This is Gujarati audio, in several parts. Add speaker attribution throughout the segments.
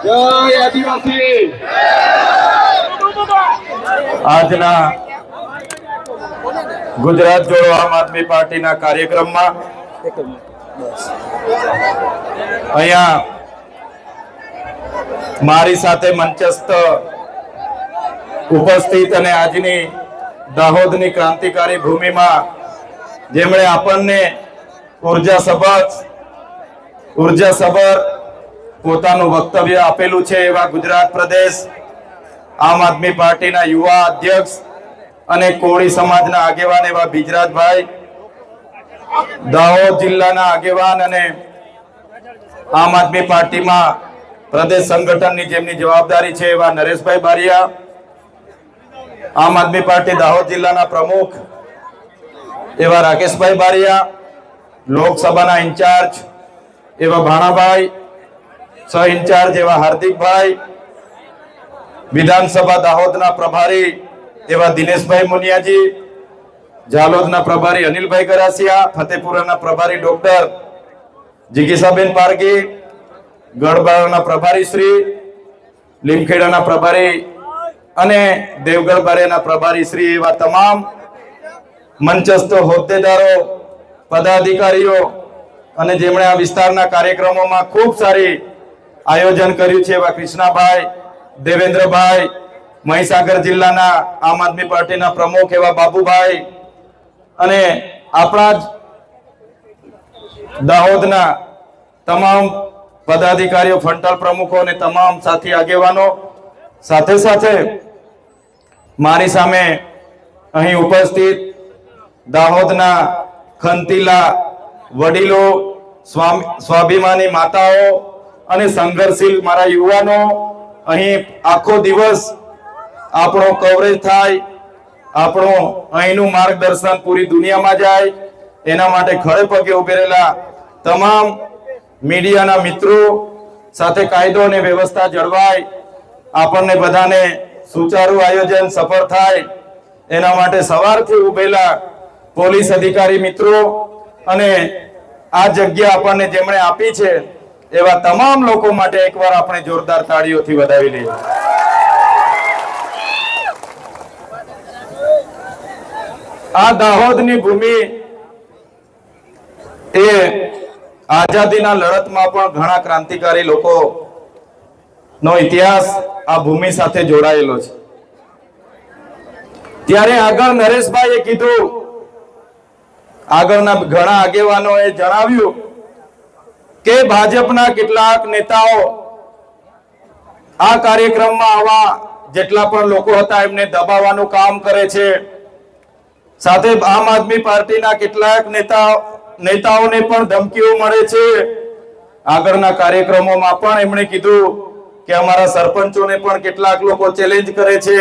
Speaker 1: જય આદિવાસી।
Speaker 2: આજના ગુજરાત જોડો આમ આદમી પાર્ટીના કાર્યક્રમમાં અહીંયા મારી સાથે મંચસ્થ ઉપસ્થિત અને આજની દાહોદની ક્રાંતિકારી ભૂમિમાં જેમણે આપણને ઉર્જાસભર પોતાનું વક્તવ્ય આપેલું છે એવા ગુજરાત પ્રદેશ આમ આદમી પાર્ટીના યુવા અધ્યક્ષ અને કોળી સમાજના આગેવાન એવા બિજરાજભાઈ, દાહોદ જિલ્લાના આગેવાન અને આમ આદમી પાર્ટીમાં પ્રદેશ સંગઠનની જેમની જવાબદારી છે એવા નરેશભાઈ બારિયા, આમ આદમી પાર્ટી દાહોદ જિલ્લાના પ્રમુખ એવા રાકેશભાઈ બારિયા, લોકસભાના ઇન્ચાર્જ એવા ભાણાભાઈ, સહ ઇન્ચાર્જ એવા હાર્દિકભાઈ, વિધાનસભા દાહોદના પ્રભારી એવા દિનેશભાઈ મુનિયાજી, જાલોદના પ્રભારી અનિલભાઈ ગરાસિયા, ફતેપુરાના પ્રભારી ડોક્ટર જિગીસાબેન પારગી, ગઢબારાના પ્રભારી શ્રી, લીમખેડાના પ્રભારી અને દેવગઢ બારિયાના પ્રભારી શ્રી એવા તમામ મંચસ્થ હોદ્દેદારો, પદાધિકારીઓ અને જેમણે આ વિસ્તારના કાર્યક્રમોમાં ખૂબ સારી આયોજન કર્યું છે એવા કૃષ્ણાભાઈ, દેવેન્દ્રભાઈ, મહીસાગર જિલ્લાના આમ આદમી પાર્ટીના પ્રમુખ એવા બાબુભાઈ અને આપણા જ દાહોદના તમામ પદાધિકારીઓ, ફંટલ પ્રમુખો અને તમામ સાથી આગેવાનો, સાથે સાથે મારી સામે અહીં ઉપસ્થિત દાહોદના ખંતીલા વડીલો, સ્વાભિમાની માતાઓ અને સંઘર્ષશીલ મારા યુવાનો, અહીં આખો દિવસ આપણો કવરેજ થાય, આપણો અહીંનું માર્ગદર્શન પૂરી દુનિયામાં જાય એના માટે ખડે પગે ઉભી રહેલા તમામ મીડિયાના મિત્રો સાથે કાયદો અને વ્યવસ્થા જળવાય, આપણને બધાને સુચારુ આયોજન સફળ થાય એના માટે સવારથી ઉભેલા પોલીસ અધિકારી મિત્રો અને આ જગ્યા આપણને જેમણે આપી છે એવા તમામ લોકો માટે એકવાર આપણે જોરદાર તાળીઓથી વધાવી લઈએ। આ દાહોદની ભૂમિ એ આઝાદીના લડતમાં પણ ઘણા ક્રાંતિકારી લોકો નો ઇતિહાસ આ ભૂમિ સાથે જોડાયેલો છે। ત્યારે આગળ નરેશભાઈએ કીધું, આગળના ઘણા આગેવાનોએ જણાવ્યું કે ભાજપના કેટલાક નેતાઓ આ કાર્યક્રમમાં આવા જેટલા પણ લોકો હતા એમને દબાવવાનું કામ કરે છે, સાથે આમ આદમી પાર્ટીના કેટલાક નેતાઓને પણ ધમકીઓ મળે છે। આગળના કાર્યક્રમોમાં પણ એમણે કીધું કે અમારા સરપંચોને પણ કેટલાક લોકો ચેલેન્જ કરે છે,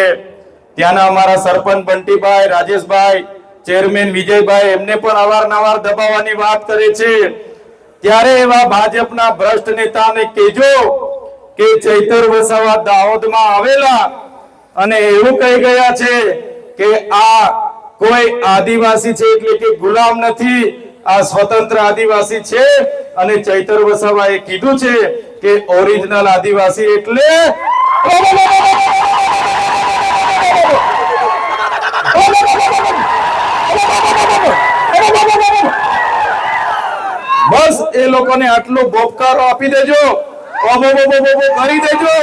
Speaker 2: ત્યાંના અમારા સરપંચ બંટીભાઈ, રાજેશભાઈ, ચેરમેન વિજયભાઈ એમને પણ અવારનવાર દબાવવાની વાત કરે છે। ત્યારે એવા ભાજપના ભ્રષ્ટ નેતાને કહેજો કે ચૈતર વસાવા દાહોદમાં આવેલા અને એવું કહી ગયા છે કે આ કોઈ આદિવાસી છે એટલે કે ગુલામ નથી, આ સ્વતંત્ર આદિવાસી છે અને ચૈતર વસાવાએ કીધું છે કે ઓરિજિનલ આદિવાસી એટલે બસ એ લોકોને આટલો બોપકારો આપી દેજો, કરી દેજો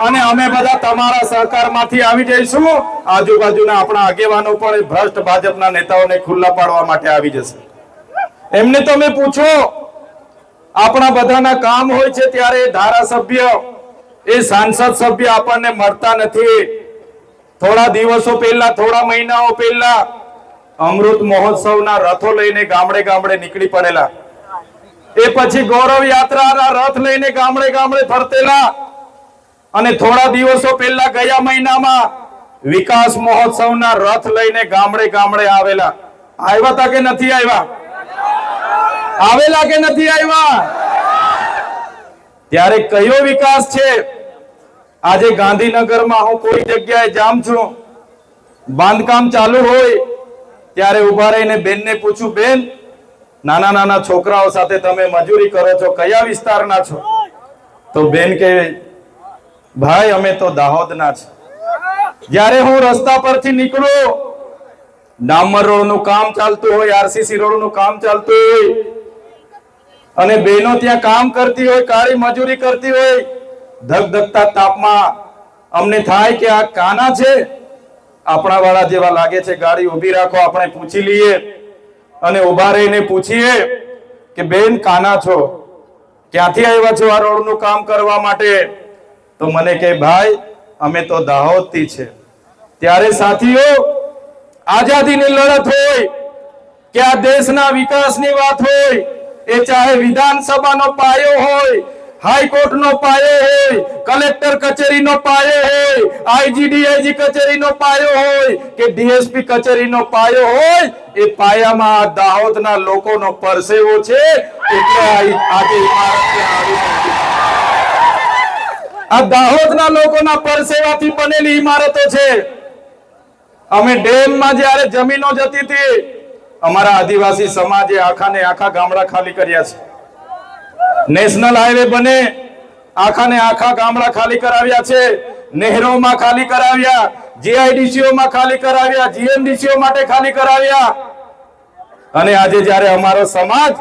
Speaker 2: અને અમે બધા તમારા સહકારમાંથી આવી જઈશું। આજુબાજુના આપણા આગેવાનો પણ ભ્રષ્ટ ભાજપના નેતાઓને ખુલ્લા પાડવા માટે આવી જશે। એમને તમે પૂછો, આપણા બધાના કામ હોય છે ત્યારે ધારાસભ્ય, એ સાંસદ સભ્ય આપણને મળતા નથી। થોડા દિવસો પહેલા, થોડા મહિનાઓ પહેલા અમૃત મહોત્સવના રથો લઈને ગામડે ગામડે નીકળી પડેલા, એ પછી ગૌરવ યાત્રાના રથ લઈને ગામડે ગામડે ફરતેલા અને થોડા દિવસો પહેલા ગયા મહિનામાં વિકાસ મહોત્સવના રથ લઈને ગામડે ગામડે આવેલા। આવ્યા તા કે નથી આવ્યા? આવેલા કે નથી આવ્યા? ત્યારે કયો વિકાસ છે? આજે ગાંધીનગરમાં હું કોઈ જગ્યાએ જામ છું, બાંધકામ ચાલુ હોય ત્યારે ઉભા રહીને બેનને પૂછું, બેન નાના નાના છોકરાઓ સાથે તમે મજૂરી કરો છો, કયા વિસ્તારના છો? તો બેન કે ભાઈ અમે તો દાહોદના છે. જ્યારે હું રસ્તા પરથી નીકળું, ડામર રોડ નું કામ ચાલતું હોય, આરસીસી રોડ નું કામ ચાલતું હોય, અને બહેનો ત્યાં કામ કરતી હોય, કાળી મજૂરી કરતી હોય, ધગધગતા તાપમાં અમને થાય કે આ કાના છે, આપણા વાળા જેવા લાગે છે, ગાડી ઊભી રાખો, આપણે પૂછી લઈએ. અને ઉભા રહીને પૂછીએ કે બેન કાના છો, ક્યાંથી આવ્યા છો આ રોડ નું કામ કરવા માટે? તો મને કે ભાઈ અમે તો દાહોદથી છે. ત્યારે સાથીઓ, આઝાદીની લડત હોય કે આ દેશના વિકાસની વાત હોય, એ ચાહે વિધાનસભાનો પાયો હોય, હાઈકોર્ટનો પાયો હોય, કલેક્ટર કચેરીનો પાયો હોય, આઈજીડીઆઈજી કચેરીનો પાયો હોય કે ડીએસપી કચેરીનો પાયો હોય, એ પાયામાં આ દાહોદના લોકોનો પરસેવો છે. એટલે આજે ઇમારત આવી નથી. આ દાહોદના લોકોના પરસેવાથી બનેલી ઇમારતો છે. અમે ડેમમાં જ્યારે જમીનો જતી હતી, અમારા આદિવાસી સમાજે આખા ને આખા ગામડા ખાલી કર્યા છે. નેશનલ હાઈવે બને, આખા ને આખા ગામડા ખાલી કરાવ્યા છે. નહેરોમાં ખાલી કરાવ્યા, જીઆઈડીસીઓમાં ખાલી કરાવ્યા, જીએમડીસીઓ માટે ખાલી કરાવ્યા. અને આજે જ્યારે અમારો સમાજ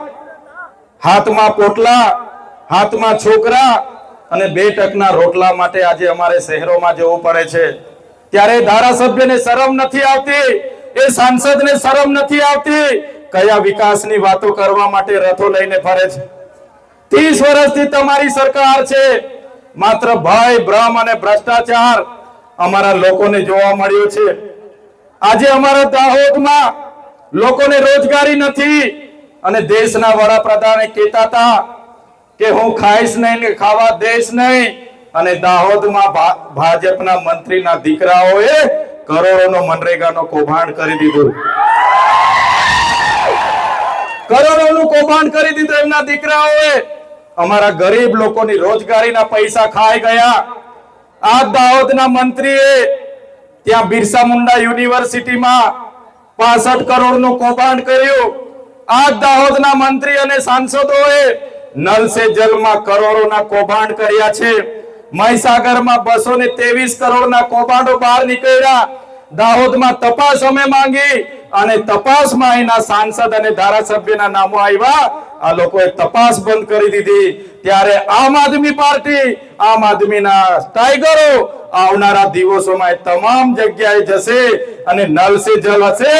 Speaker 2: હાથમાં પોટલા, હાથમાં છોકરા અને 2 ટકના રોટલા માટે આજે અમારે શહેરોમાં જવું પડે છે, ત્યારે ધારાસભ્યને શરમ નથી આવતી, એ સાંસદને શરમ નથી આવતી. કયા વિકાસની વાતો કરવા માટે રથો લઈને ફરે છે? 30 વર્ષથી તમારી સરકાર છે. માત્ર ભય, ભ્રમ અને ભ્રષ્ટાચાર અમારા લોકોને જોવા મળ્યો છે. આજે અમારા દાહોદમાં લોકોને રોજગારી નથી, અને દેશના વડાપ્રધાને કહેતા હતા કે હું ખાઈશ નહીં ને ખાવા દઈશ નહીં. અને દાહોદમાં ભાજપના મંત્રીના દીકરાઓએ કરોડોનો મનરેગાનો કૌભાંડ કરી દીધું. કરોડોનું કૌભાંડ કરી દીધું એમના દીકરાઓએ. અમારા ગરીબ લોકોની રોજગારીના પૈસા ખાઈ ગયા. આ દાહોદના મંત્રીએ ત્યાં બિરસા મુંડા યુનિવર્સિટીમાં 65 કરોડનું કૌભાંડ કર્યું. આ દાહોદના મંત્રી અને સાંસદોએ નલ સે જલમાં કરોડોના કૌભાંડ કર્યા છે. મહીસાગરમાં 223 કરોડના કૌભાંડો બહાર નીકળ્યા. દાહોદમાં તપાસ અમે માંગી, અને તપાસમાં અહીંના સાંસદ અને ધારાસભ્યના નામો આવ્યા. આ લોકોએ તપાસ બંધ કરી દીધી. ત્યારે આમ આદમી પાર્ટી, આમ આદમીના ટાઈગરો આવનારા દિવસોમાં તમામ જગ્યાએ જશે, અને નલ સે જલ હશે,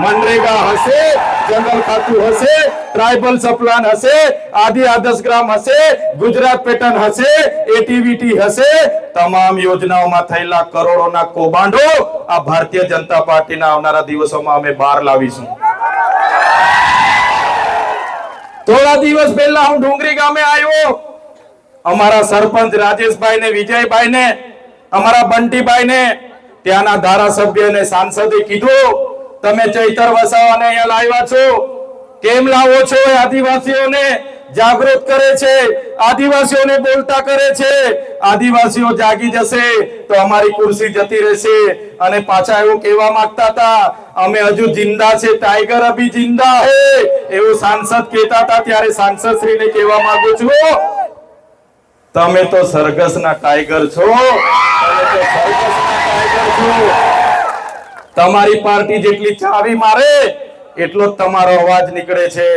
Speaker 2: મનરેગા હશે, જંગલ ખાતું હશે, ટ્રાઇબલ સપ્લાન હશે, આદિ આદર્શ ગ્રામ હશે, ગુજરાત પેટર્ન હશે, એટીવીટી હશે. તમામ યોજનાઓમાં થયેલા કરોડોના કૌભાંડો આ ભારતીય જનતા પાર્ટીના આવનારા દિવસોમાં અમે બહાર લાવીશું. થોડા દિવસ પહેલા હું ડુંગરી ગામે આવ્યો. અમારા સરપંચ રાજેશભાઈ ને વિજયભાઈ ને, અમારા બંટીભાઈ ને, ત્યાંના ધારાસભ્ય અને સાંસદે કીધું તમે ચૈતર વસાવાને અહીંયા લાવ્યા છો, કેમ લાવો છો? આદિવાસીઓને જાગૃત કરે છે, આદિવાસીઓને બોલતા કરે છે. આદિવાસીઓ જાગી જશે તો અમારી ખુરશી જતી રહેશે. અને પાછા એવું કહેવા માંગતા હતા અમે હજુ જિંદા છે, ટાઈગર અભી જિંદા હે, એવું સાંસદ કહેતા હતા. ત્યારે સાંસદ શ્રીને કહેવા માંગુ છું, તમે તો સરઘસના ટાઈગર છો, તમે તો સરઘસના ટાઈગર છો. તમારી પાર્ટી જેટલી ચાવી મારે એટલો જ તમારો અવાજ નીકળે છે.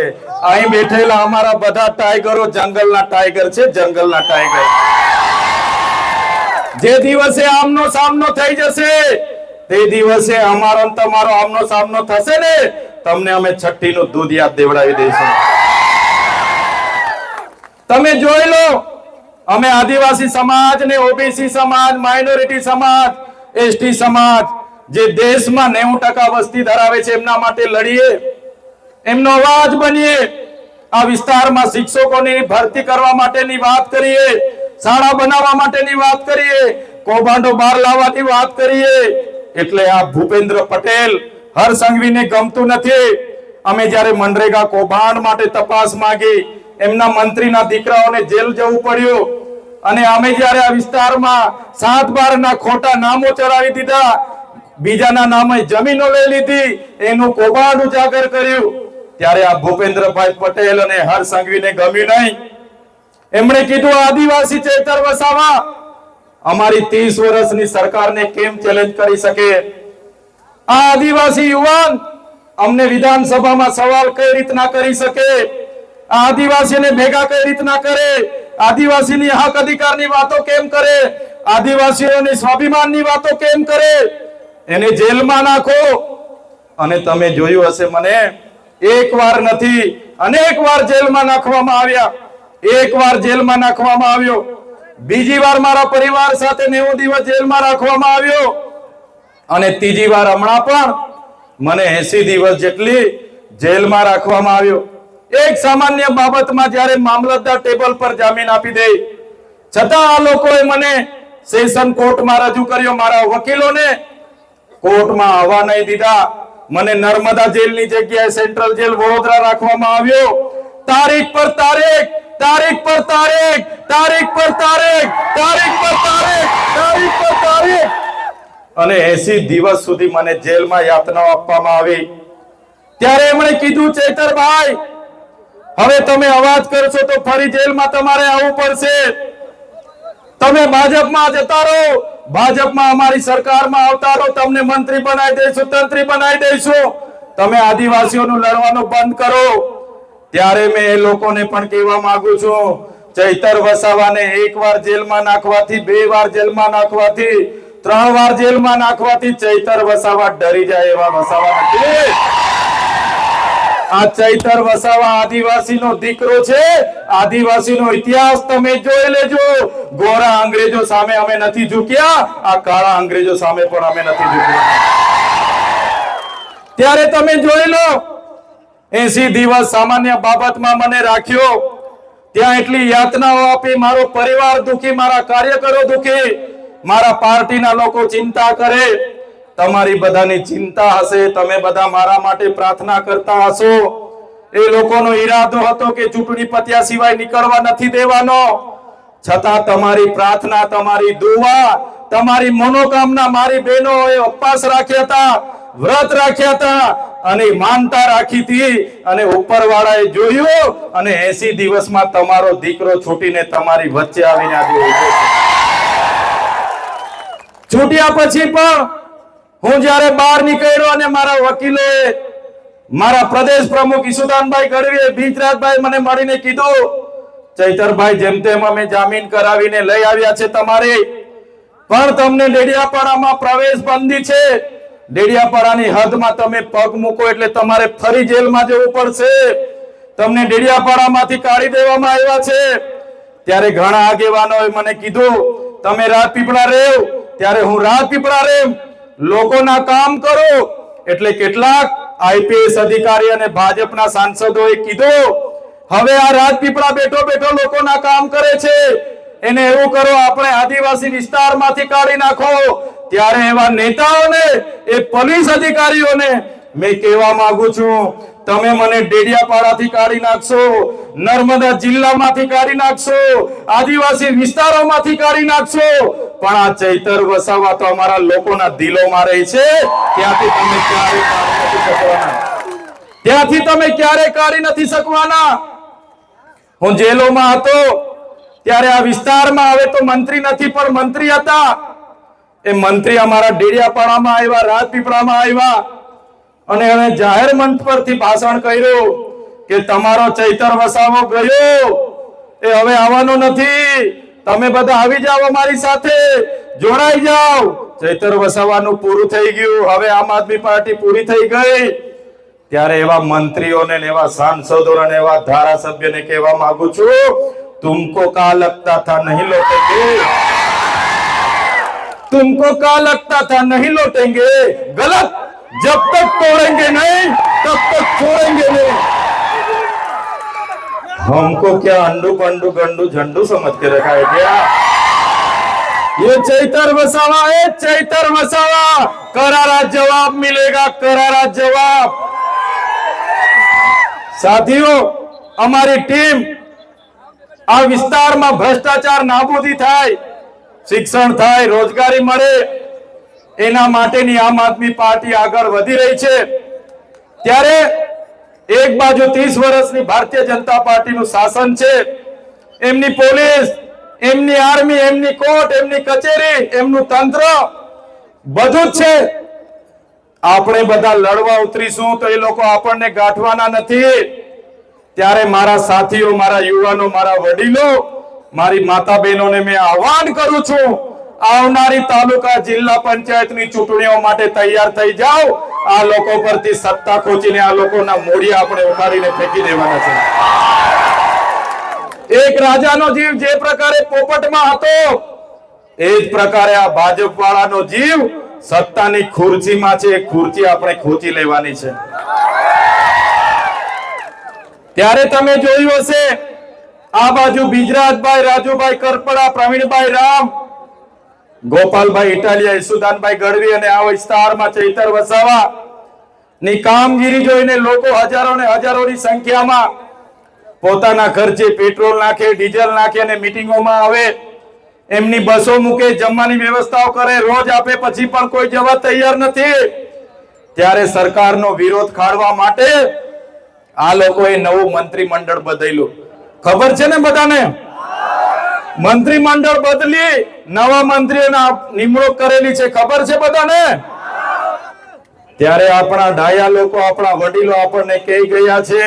Speaker 2: અહીં બેઠેલા અમારા બધા ટાઈગરો જંગલના ટાઈગર છે, જંગલના ટાઈગર. જે દિવસે આમનો સામનો થઈ જશે, તે દિવસે અમારો તમારો આમનો સામનો થશે ને, તમને અમે છઠ્ઠીનું દૂધ યાદ દેવડાવી દઈશું. તમે જોઈ લો, અમે આદિવાસી સમાજ ને ઓબીસી સમાજ, માઇનોરિટી સમાજ, એસટી સમાજ, જે દેશમાં 90% વસ્તી ધરાવે છે, એમના માટે લડીએ, એમનો અવાજ બનીએ. આ વિસ્તારમાં શિક્ષકોની ભરતી કરવા માટેની વાત કરીએ, શાળા બનાવવા માટેની વાત કરીએ, કૌભાંડો બહાર લાવવાની વાત કરીએ. એટલે આ ભૂપેન્દ્ર પટેલ, હર્ષ સંઘવીને ગમતું નથી. અમે જ્યારે મનરેગા કૌભાંડ માટે તપાસ માંગી, એમના મંત્રીના દીકરાઓને જેલ જવું પડ્યું. અને અમે જ્યારે આ વિસ્તારમાં 7-12 ના ખોટા નામો ચડાવી દીધા, બીજાના નામે જમીનો લઈ લીધી, એનું કૌભાંડ ઉજાગર કર્યું, ત્યારે આ ભૂપેન્દ્રભાઈ પટેલ અને હર્ષ સંઘવીને ગમ્યું નહીં. એમણે કીધું આદિવાસી ચેતર વસાવા અમારી 30 વર્ષની સરકારને કેમ ચેલેન્જ કરી શકે? આ આદિવાસી યુવાન અમને વિધાનસભામાં સવાલ કઈ રીતના કરી શકે? આ આદિવાસીને ભેગા કઈ રીતના કરે? આદિવાસીની હક અધિકારની વાતો કેમ કરે? આદિવાસીઓની સ્વાભિમાનની વાતો કેમ કરે? એને જેલમાં નાખો. અને તમે જોયું હશે, મને એક વાર નથી અનેક વાર જેલમાં નાખવામાં આવ્યા. એક વાર જેલમાં નાખવામાં આવ્યો, બીજી વાર મારા પરિવાર સાથે 90 દિવસ જેલમાં રાખવામાં આવ્યો, અને ત્રીજી વાર હમણાં પણ મને 80 દિવસ જેટલી જેલમાં રાખવામાં આવ્યો. એક સામાન્ય બાબતમાં જ્યારે મામલતદાર ટેબલ પર જામીન આપી દે, છતાં આ લોકોએ મને સેશન કોર્ટમાં રજૂ કર્યો. મારા વકીલોને કોર્ટમાં આવવા નહીં દીધા. મને નર્મદા જેલની જગ્યાએ સેન્ટ્રલ જેલ વડોદરા રાખવામાં આવ્યો. તારીખ પર તારીખ, તારીખ પર તારીખ, તારીખ પર તારીખ, તારીખ પર તારીખ, તારીખ પર તારીખ, અને 80 દિવસ સુધી મને જેલમાં યાતનાઓ આપવામાં આવી. ત્યારે એમણે કીધું, ચૈતરભાઈ, હવે તમે અવાજ કરશો તો ફરી જેલમાં તમારે આવવું પડશે. તમે ભાજપમાં જતા રહો, ભાજપમાં અમારી સરકારમાં આવતા રહો, તમને મંત્રી બનાવી દઈશું, તંત્રી બનાવી દઈશું. તમે આદિવાસીઓનું લડવાનું બંધ કરો. ત્યારે મેં એ લોકોને પણ કહેવા માંગુ છું, ચૈતર વસાવાને એક વાર જેલમાં નાખવાથી, 2 વાર જેલમાં નાખવાથી, 3 વાર જેલમાં નાખવાથી ચૈતર વસાવા ડરી જાય એવા વસાવા નથી. આ ચૈતર વસાવા આદિવાસીનો દીકરો છે. આદિવાસીનો ઇતિહાસ તમે જોઈ લેજો. ગોરા અંગ્રેજો સામે અમે નથી ઝૂક્યા, આ કાળા અંગ્રેજો સામે પણ અમે નથી ઝૂક્યા. ત્યારે તમે જોઈ લો, 80 દિવસ સામાન્ય બાબતમાં મને રાખ્યો, ત્યાં એટલી યાતનાઓ આપી. મારો પરિવાર દુખી, મારા કાર્યકરો દુખી, મારા પાર્ટીના લોકો ચિંતા કરે. તમારી બધાની ચિંતા હશે, તમે બધા મારા માટે પ્રાર્થના કરતા હશો. એ લોકોનો ઈરાદો હતો કે ચૂંટણી પત્યા સિવાય નીકળવા નથી દેવાનો. છતાં તમારી પ્રાર્થના, તમારી દુઆ, તમારી મનોકામના મારી બહેનોએ ઉપવાસ રાખ્યા હતા, વ્રત રાખ્યા હતા, અને માનતા રાખી હતી, અને ઉપરવાળાએ જોયું, અને 80 દિવસમાં તમારો દીકરો છૂટીને તમારી વચ્ચે આવીને આજે ઉભો છે. છૂટ્યા પછી પણ હું જ્યારે બહાર નીકળ્યો, અને મારા વકીલોએ, મારા પ્રદેશ પ્રમુખ ઈસુદાનભાઈ ગઢવીએ, બીજરાજભાઈ મને મળીને કીધું, ચૈતરભાઈ, જેમ તેમ અમે જામીન કરાવીને લઈ આવ્યા છે તમારે, પણ તમને ડેડિયાપાડામાં પ્રવેશ બંધી છે. ડેડિયાપાડાની હદમાં તમે પગ મૂકો એટલે તમારે ફરી જેલમાં જવું પડશે. તમને ડેડિયાપાડામાંથી કાઢી દેવામાં આવ્યા છે. ત્યારે ઘણા આગેવાનોએ મને કીધું, તમે રાજપીપળા રહેવ. ત્યારે હું રાજપીપળા રહેવ, લોકોના કામ કરો. એટલે કેટલાક આઈપીએસ અધિકારી અને ભાજપના સાંસદોએ કીધું, હવે આ રાજપીપળા બેઠો બેઠો લોકોના કામ કરે છે, એને એવું કરો, આપણે આદિવાસી વિસ્તારમાંથી કાઢી નાખો. ત્યારે એવા નેતાઓને, એ પોલીસ અધિકારીઓને મેં કહેવા માંગુ છું, તમે મને ડેડિયાપાડાથી કાઢી નાખશો, નર્મદા જિલ્લામાંથી કાઢી નાખશો, આદિવાસી વિસ્તારોમાંથી કાઢી નાખશો, પણ આ ચૈતર વસાવા તો અમારા લોકોના દિલોમાં રહી છે. ત્યાંથી તમે ક્યારે કાઢી નથી શકવાના. હું જેલોમાં હતો ત્યારે આ વિસ્તારમાં, હવે તો મંત્રી નથી પણ મંત્રી હતા, એ મંત્રી અમારા ડેડિયાપાડામાં આવ્યા, રાજપીપળામાં આવ્યા, અને એને જાહેર મંચ પરથી ભાષણ કર્યું કે તમારો ચૈતર વસાવો ગયો, એ હવે આવવાનો નથી. તમે બધા આવી જાઓ, અમારી સાથે જોડાઈ જાઓ. ચૈતર વસાવાનું પૂરું થઈ ગયું, હવે આમ આદમી પાર્ટી પૂરી થઈ ગઈ. ત્યારે એવા મંત્રીઓને, એવા સાંસદોને, એવા ધારાસભ્યોને કહેવા માંગુ છું, तुमको का लगता था नहीं लौटेंगे, तुमको का लगता था नहीं लौटेंगे, गलत. जब तक तोड़ेंगे नहीं तब तक छोड़ेंगे नहीं. हमको क्या अंडू पंडू गंडू झंडू समझ के रखा है क्या? ये चैतर वसावा है, चैतर वसावा. करारा जवाब मिलेगा, करारा जवाब. साथियों, हमारी टीम આ વિસ્તારમાં ભ્રષ્ટાચાર નાબૂદી થાય, શિક્ષણ થાય, રોજગારી મળે, એના માટેની આમ આદમી પાર્ટી આગળ વધી રહી છે. ત્યારે એક બાજુ 30 વર્ષની ભારતીય જનતા પાર્ટીનું શાસન છે, એમની પોલીસ, એમની આર્મી, એમની કોર્ટ, એમની કચેરી, એમનું તંત્ર બધું જ છે. આપણે બધા લડવા ઉતરીશું તો એ લોકો આપણને ગાંઠવાના નથી. ત્યારે મારા સાથીઓ, મારા યુવાનો, મારા વડીલો, મારી માતા બહેનોને મેં આહવાન કરું છું, આવનારી તાલુકા જિલ્લા પંચાયતની ચૂંટણીઓ માટે તૈયાર થઈ જાઓ. આ લોકો પરથી સત્તા ખોચીને આ લોકોના મોઢિયા આપણે ઉખાડીને ફેંકી દેવાના છે. એક રાજાનો જીવ જે પ્રકારે પોપટમાં હતો, એ જ પ્રકારે આ ભાજપ વાળાનો જીવ સત્તાની ખુરશીમાં છે. ખુરશી આપણે ખોચી લેવાની છે. ત્યારે તમે જોયું હશે, આ બાજુ બિજરાજભાઈ, રાજુભાઈ કરપડા, પ્રવીણભાઈ રામ, ગોપાલભાઈ ઇટાલિયા, ઈસુદાનભાઈ ગઢવી અને આ વિસ્તારમાં ચૈતર વસાવા ની કામગીરી જોઈને લોકો હજારો ને હજારોની સંખ્યામાં પોતાના ખર્ચે પેટ્રોલ નાખે, ડીઝલ નાખે અને મીટિંગોમાં આવે. એમની બસો મૂકે, જમવાની વ્યવસ્થાઓ કરે, રોજ આપે, પછી પણ કોઈ જવા તૈયાર નથી. ત્યારે સરકારનો વિરોધ ખાળવા માટે આ લોકોએ નવું મંત્રીમંડળ બદલ્યું. ખબર છે ને બધાને? મંત્રીમંડળ બદલી નવા મંત્રીઓના નિમણૂક કરેલી છે. ખબર છે બધાને? ત્યારે આપણા ડાયા લોકો, આપણા વડીલો આપણને કહી ગયા છે,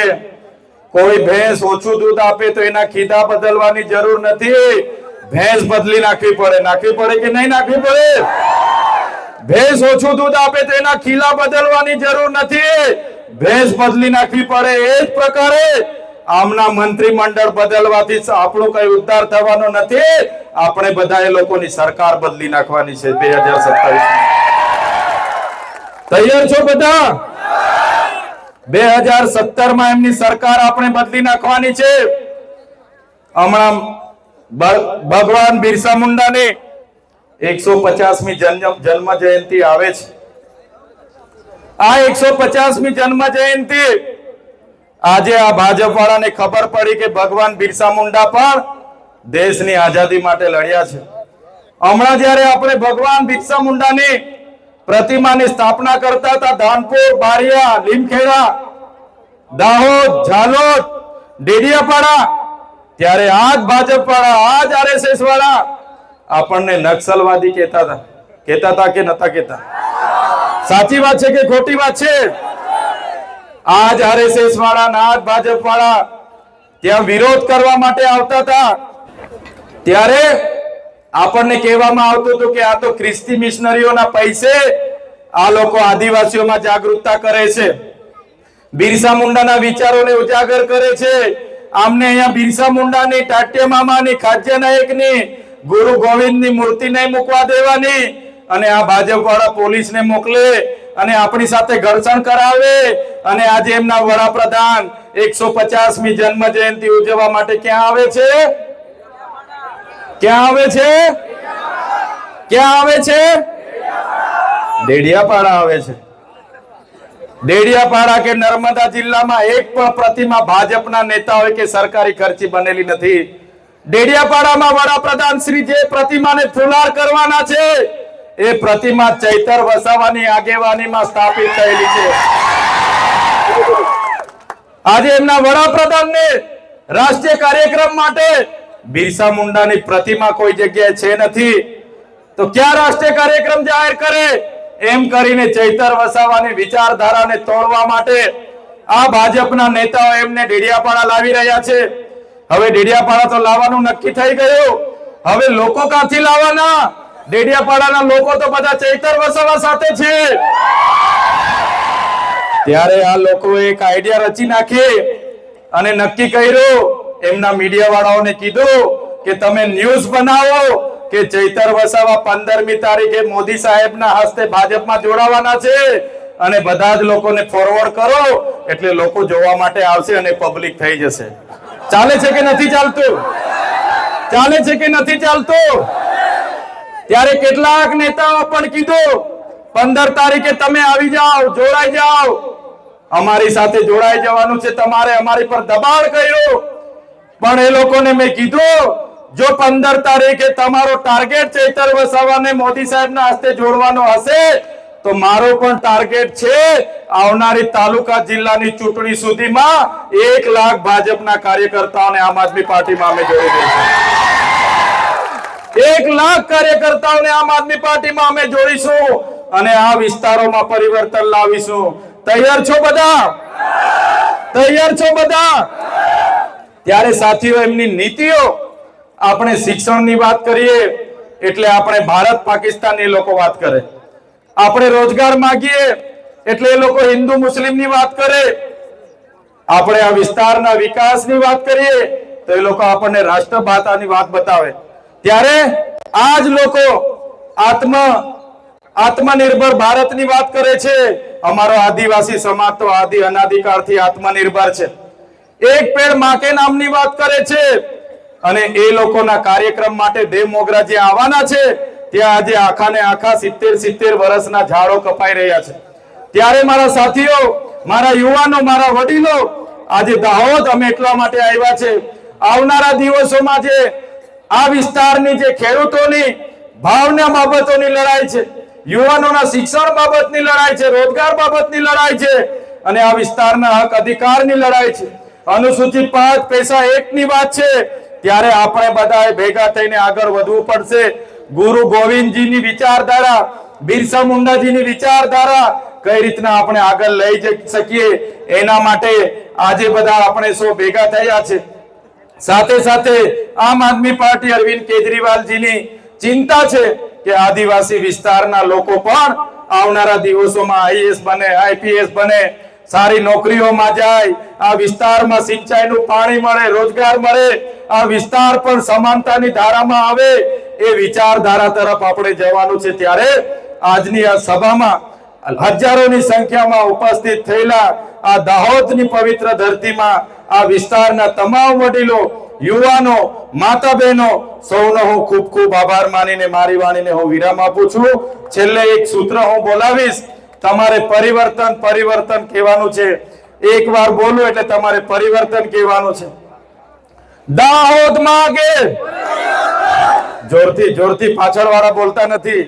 Speaker 2: કોઈ ભેંસ ઓછું દૂધ આપે તો એના ખીધા બદલવાની જરૂર નથી, ભેંસ બદલી નાખવી પડે. નાખવી પડે કે નહીં નાખવી પડે? ભેંસ ઓછું દૂધ આપે તો એના ખીલા બદલવાની જરૂર નથી, ભેંસ બદલી નાખવી પડે. એ જ પ્રકારે આમના મંત્રીમંડળ બદલવાથી આપણો કઈ ઉદ્ધાર થવાનો નથી. આપણે બધા એ લોકોની સરકાર બદલી નાખવાની છે 2027. તૈયાર છો બધા? 2017 માં એમની સરકાર આપણે બદલી નાખવાની છે. હમણાં ભગવાન બિરસા મુંડાની 150મી જન્મ જયંતિ આવે છે. આ 150મી જન્મ જયંતિ આજે આ ભાજપ વાળાને ખબર પડી કે ભગવાન બિરસા મુંડા પણ દેશની આઝાદી માટે લડ્યા છે. હમણાં જ્યારે આપણે ભગવાન બિરસા મુંડાની પ્રતિમાની સ્થાપના કરતા હતા, ધાનપુર, બારિયા, લીમખેડા, દાહોદ, ઝાલોદ, ડેડિયાપાડા, ત્યારે આજ ભાજપ વાળા, આજ આરએસએસ વાળા આપણને નક્સલવાદી કહેતા હતા કે નતા કહેતા? સાચી વાત છે કે ખોટી વાત છે? આજ આરએસએસ વાળા, આજ ભાજપ વાળા ત્યાં વિરોધ કરવા માટે આવતા હતા. ત્યારે આપણને કહેવામાં આવતું હતું કે આ તો ખ્રિસ્તી મિશનરીઓના પૈસે આ લોકો આદિવાસીઓમાં જાગૃતતા કરે છે, બિરસા મુંડાના વિચારોને ઉજાગર કરે છે. આમને અહીંયા બિરસા મુંડાની, ટાટ્યા મામાની, ખાદ્ય નાયકની, ગુરુ ગોવિંદની મૂર્તિ નહીં મૂકવા દેવાની, અને આ ભાજપ વાળા પોલીસને મોકલે અને આપણી સાથે ઘર્ષણ કરાવે. અને આજે એમના વડાપ્રધાન 150મી જન્મ જયંતિ ઉજવવા માટે ક્યાં આવે છે? ક્યાં આવે છે? ક્યાં આવે છે? ડેડિયાપાડા આવે છે. ડેડિયાપાડા કે નર્મદા જિલ્લામાં એક પણ પ્રતિમા ભાજપના નેતાઓ કે સરકારી ખર્ચી બનેલી નથી. ડેડિયાપાડામાં વડાપ્રધાન શ્રી જે પ્રતિમાને ફુલાર કરવાના છે, એ પ્રતિમા ચૈતર વસાવાની આગેવાનીમાં સ્થાપિત થયેલી છે. આજે એમના વડાપ્રધાનને રાષ્ટ્રીય કાર્યક્રમ માટે બિરસા મુંડાની પ્રતિમા કોઈ જગ્યાએ છે નથી, તો ક્યાં રાષ્ટ્રીય કાર્યક્રમ જાહેર કરે? એમ કરીને ચૈતર વસાવાની વિચારધારાને તોડવા માટે આ ભાજપના નેતાઓ એમને ડેડિયાપાડા લાવી રહ્યા છે. હવે ડેડિયાપાડા તો લાવવાનું નક્કી થઈ ગયું. હવે લોકો ક્યાંથી લાવવાના? ડેડિયાપાડાના લોકો તો બધા ચૈતર વસાવા સાથે છે. ત્યારે આ લોકોએ એક આઈડિયા રચી નાખી અને નક્કી કર્યું, એમના મીડિયા વાળાઓને કીધું કે તમે ન્યૂઝ બનાવો કે ચૈતર વસાવા 15મી તારીખે મોદી સાહેબના હસ્તે ભાજપમાં જોડાવાના છે, અને બધા જ લોકોને ફોરવર્ડ કરો, એટલે લોકો જોવા માટે આવશે અને પબ્લિક થઈ જશે. ચાલે છે કે નથી ચાલતું? ચાલે છે કે નથી ચાલતું? ત્યારે કેટલાક નેતાઓ પણ કીધું 15 તારીખે તમે આવી જાઓ, જોડાઈ જાઓ, અમારી સાથે જોડાઈ જવાનું છે તમારે. અમારી પર દબાણ કર્યું, પણ એ લોકોને મેં કીધું જો 15 તારીખે તમારો ટાર્ગેટ ચૈતર વસાવાને મોદી સાહેબના હસ્તે જોડવાનો હશે, તો મારો પણ ટાર્ગેટ છે આવનારી તાલુકા જિલ્લાની ચૂંટણી સુધીમાં 1 લાખ ભાજપના કાર્યકર્તાઓને આમ આદમી પાર્ટીમાં અમે જોડી દઈશું. 1 લાખ કાર્યકર્તાઓને આમ આદમી પાર્ટીમાં અમે જોડીશું અને આ વિસ્તારોમાં પરિવર્તન લાવીશું. તૈયાર છો બધા? તૈયાર છો બધા? ત્યારે સાથીઓ, એમની નીતિઓ, આપણે શિક્ષણની વાત કરીએ એટલે આપણે ભારત પાકિસ્તાનની લોકો વાત કરે, આપણે રોજગાર માંગીએ એટલે એ લોકો હિન્દુ મુસ્લિમની વાત કરે, આપણે આ વિસ્તારના વિકાસની વાત કરીએ તો એ લોકો આપણને રાષ્ટ્રભાષાની વાત બતાવે. ત્યારે આ જ લોકો આત્મનિર્ભર ભારતની વાત કરે છે. અમારો આદિવાસી સમાજ તો અનાદિકાળથી આત્મનિર્ભર છે. એક પેડ માં કે નામની વાત કરે છે અને એ લોકોના કાર્યક્રમ માટે દેવ મોગરા જે આવવાના છે ત્યાં આજે આખા ને આખા 70 વર્ષના ઝાડો કપાઈ રહ્યા છે. ત્યારે મારા સાથીઓ, મારા યુવાનો, મારા વડીલો, આજે દાહોદ અમે એટલા માટે આવ્યા છે. આવનારા દિવસોમાં જે આ વિસ્તારની જે ખેડૂતોની ભાવના બાબતોની લડાઈ છે, યુવાનોના શિક્ષણ બાબતની લડાઈ છે, રોજગાર બાબતની લડાઈ છે અને આ વિસ્તારના હક અધિકારની લડાઈ છે, અનુસૂચિત 5 પૈસા 1 ની વાત છે. ત્યારે આપણે બધાએ ભેગા થઈને આગળ વધવું પડશે. ગુરુ ગોવિંદજીની વિચારધારા, બિરસા મુંડાજીની વિચારધારા કઈ રીતના આપણે આગળ લઈ જઈ શકીએ એના માટે આજે બધા આપણે સૌ ભેગા થયા છે. સાથે સાથે આમ આદમી પાર્ટી અરવિંદ કેજરીવાલજીની ચિંતા છે કે આદિવાસી વિસ્તારના લોકો પણ આવનારા દિવસોમાં આઈએએસ બને, આઈપીએસ બને, સારી નોકરીઓમાં જાય, આ વિસ્તારમાં સિંચાઈનું પાણી મળે, રોજગાર મળે, આ વિસ્તાર પણ સમાનતાની ધારામાં આવે, એ વિચારધારા તરફ આપણે જવાનું છે. ત્યારે આજની આ સભામાં હજારોની સંખ્યામાં ઉપસ્થિત થયેલા આ દાહોદની પવિત્ર ધરતીમાં આ વિસ્તારના તમામ વડીલો, યુવાનો, માતા બહેનો સૌનો હું ખૂબ ખૂબ આભાર માનીને મારી વાણીને હું વિરામ આપું છું. છેલ્લે એક સૂત્ર હું બોલાવીશ, તમારે પરિવર્તન કહેવાનું છે. એકવાર બોલું એટલે તમારે પરિવર્તન કહેવાનું છે. દાહોદ માગે, જોરથી પાછળ વાળા બોલતા નથી.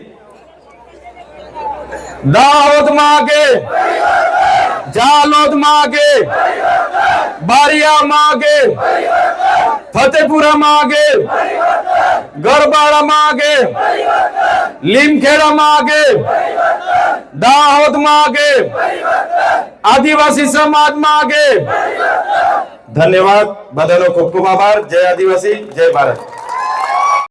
Speaker 2: દાહોદ માગે, જાલોદ માગે, બારિયા માગે, ફતેપુરા માગે, ગરબાડા માગે, લીમખેડા માગે, દાહોદ માગે, આદિવાસી સમાજ માગે. ધન્યવાદ, બધાનો ખૂબ ખૂબ આભાર. જય આદિવાસી, જય ભારત.